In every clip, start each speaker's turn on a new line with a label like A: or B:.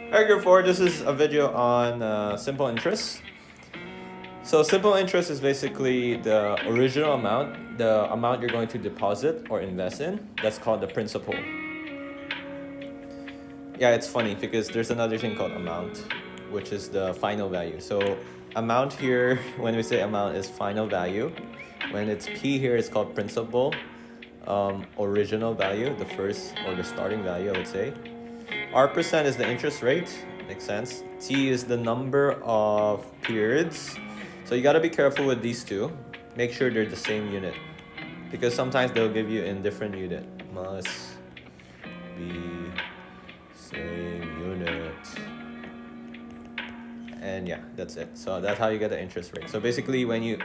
A: Alright, group 4, this is a video on simple interest. So simple interest is basically the original amount, the amount you're going to deposit or invest in. That's called the principal. Yeah, it's funny because there's another thing called amount, which is the final value. So amount here, when we say amount, is final value. When it's P here, it's called principal. Original value, the first or the starting value, I would say. R% is the interest rate, makes sense. T is the number of periods. So you gotta be careful with these two. Make sure they're the same unit, because sometimes they'll give you in different unit. Must be same unit. And yeah, that's it. So that's how you get the interest rate. So basically when you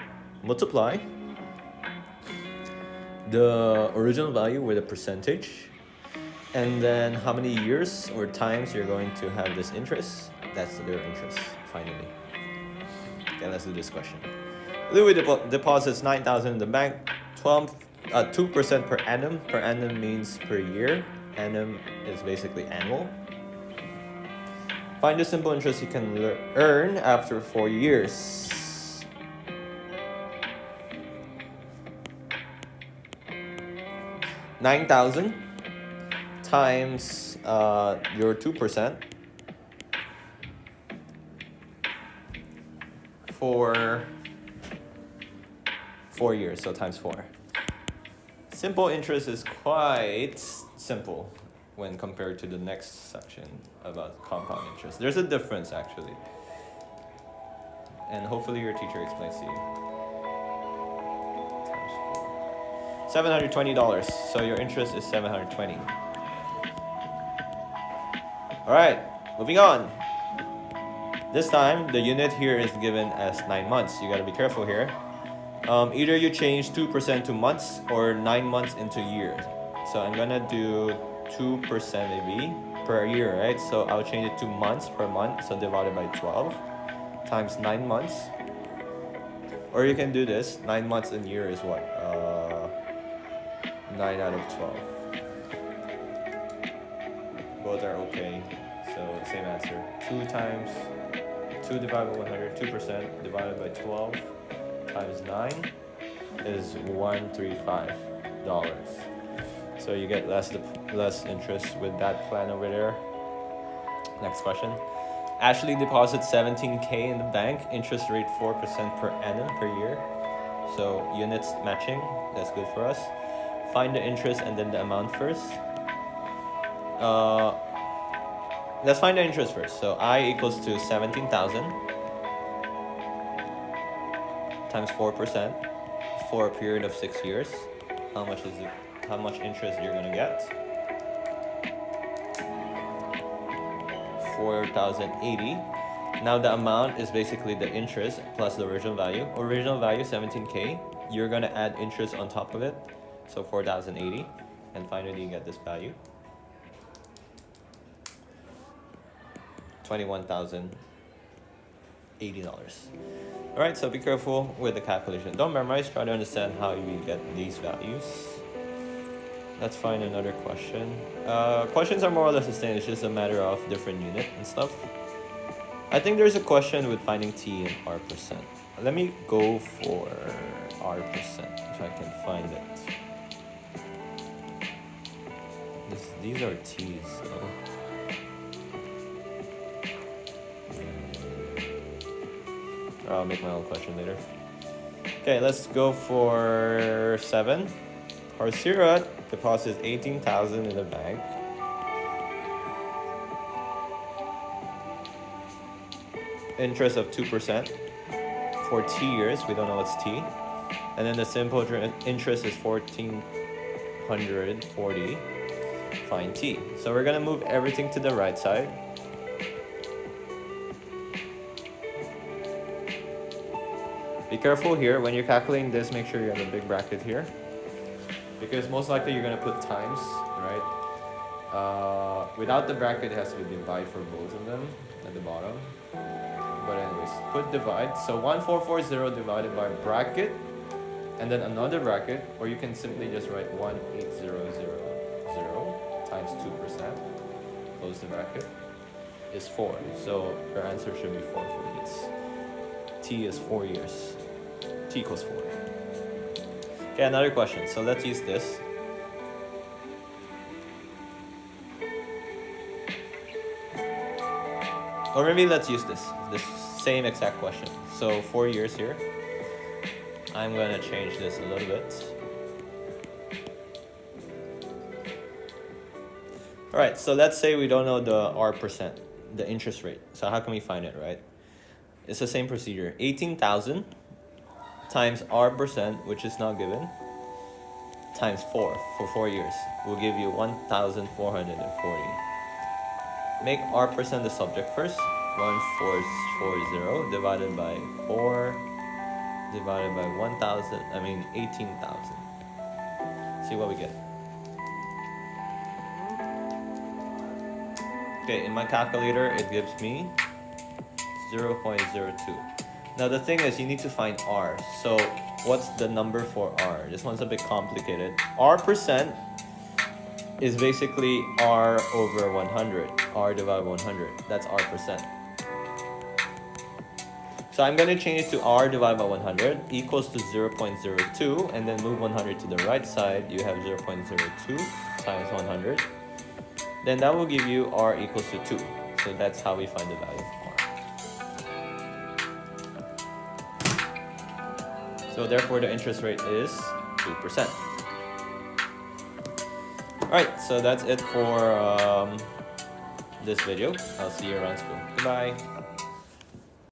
A: multiply the original value with a percentage, and then how many years or times you're going to have this interest, that's their interest, finally. Okay, let's do this question. Louis deposits 9,000 in the bank, 2% per annum. Per annum means per year. Annum is basically annual. Find the simple interest you can earn after 4 years. $9,000 times your 2% for 4 years, so times 4. Simple interest is quite simple when compared to the next section about compound interest. There's a difference actually, and hopefully your teacher explains to you. Times 4. $720, so your interest is $720. Alright, moving on. This time, the unit here is given as 9 months. You gotta be careful here. Either you change 2% to months or 9 months into years. So I'm gonna do 2% maybe per year, right? So I'll change it to months per month, so divided by 12 times 9 months. Or you can do this, 9 months in year is what? 9 out of 12. Both are okay, so same answer. 2 times 2 divided by 100, 2% divided by 12 times 9 is $135. So you get less interest with that plan over there. Next question. Ashley deposits $17K in the bank, interest rate 4% per annum per year. So units matching, that's good for us. Find the interest and then the amount first. Let's find the interest first. So I equals to 17,000 times 4% for a period of 6 years. How much is it? How much interest you're gonna get? 4,080. Now the amount is basically the interest plus the original value. Original value 17K. You're gonna add interest on top of it, so 4,080, and finally you get this value. $21,080. Alright, so be careful with the calculation. Don't memorize, try to understand how you get these values. Let's find another question. Questions are more or less the same, it's just a matter of different unit and stuff. I think there's a question with finding T and R%. Let me go for R% if I can find it. These are T's, so. I'll make my own question later. Okay, let's go for 7. Harsirat deposits 18,000 in the bank. Interest of 2% for T years. We don't know what's T. And then the simple interest is 1,440. Find T. So we're gonna move everything to the right side. Be careful here, when you're calculating this, make sure you have a big bracket here, because most likely you're gonna put times, right? Without the bracket, it has to be divide for both of them at the bottom. But anyways, put divide. So 1440 divided by bracket, and then another bracket, or you can simply just write 18000 times 2%. Close the bracket. is 4. So your answer should be 4 for this. T is 4 years. T equals 4. Okay, another question. So let's use this. Or maybe let's use this same exact question. So 4 years here. I'm gonna change this a little bit. All right, so let's say we don't know the R%, the interest rate. So how can we find it, right? It's the same procedure. 18,000 times R%, which is not given, times 4 for 4 years will give you 1,440. Make R% the subject first. 1440 divided by 4 divided by 18,000. See what we get. Okay, in my calculator, it gives me 0.02. Now the thing is, you need to find R. So what's the number for R? This one's a bit complicated. R% is basically R over 100. R divided by 100. That's R%. So I'm going to change it to R divided by 100 equals to 0.02, and then move 100 to the right side. You have 0.02 times 100. Then that will give you R equals to 2. So that's how we find the value of R. So therefore the interest rate is 2%. Alright, so that's it for this video. I'll see you around school. Goodbye.